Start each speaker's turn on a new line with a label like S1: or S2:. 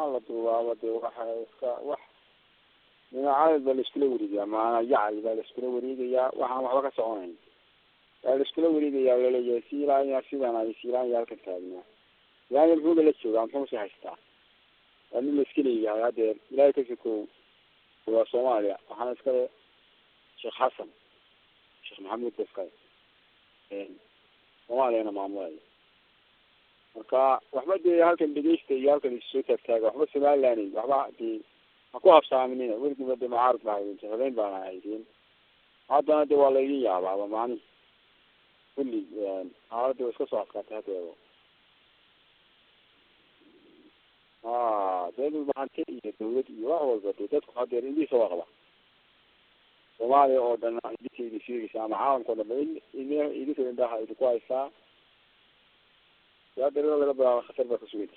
S1: على طول wax dhinacyada baa la iskula wareegaya maana yacay baa la iskula wareegaya waxaan waxba ka soconayn baa la iskula wareegaya laleeyahay siilaya sidan ay siilaya halka taagnaa yani muxuu la joogaa muxuu si haystaa yani la iska leeyahay hadee ilaahay ka shakoo waa Soomaaliya waxaan iska Sheekh Xasan Sheekh Maxamed Baskay Soomaaliya maamulay marka waxba dee halkan dhageysta iyo halkan soo taagtaaga waxba Soomaaliland waxba dee aku habsaaminina weligiiba dee mucaarad baa haydin habeen baan haydin haddana dee waa la iga yaabaa maani kulli xaaladda iska soo adkaatay hadeero dad maanta iyo dawlad iyo wax walba dee dadku hadeer indiisa waa qaba Soomaaliya oo dhan idinkeedi sheegaysa ama caalamka oo dhan idinka indhaha idinku haysaa yaa dariiqada laga bilaabo khatar baa ka sugaysa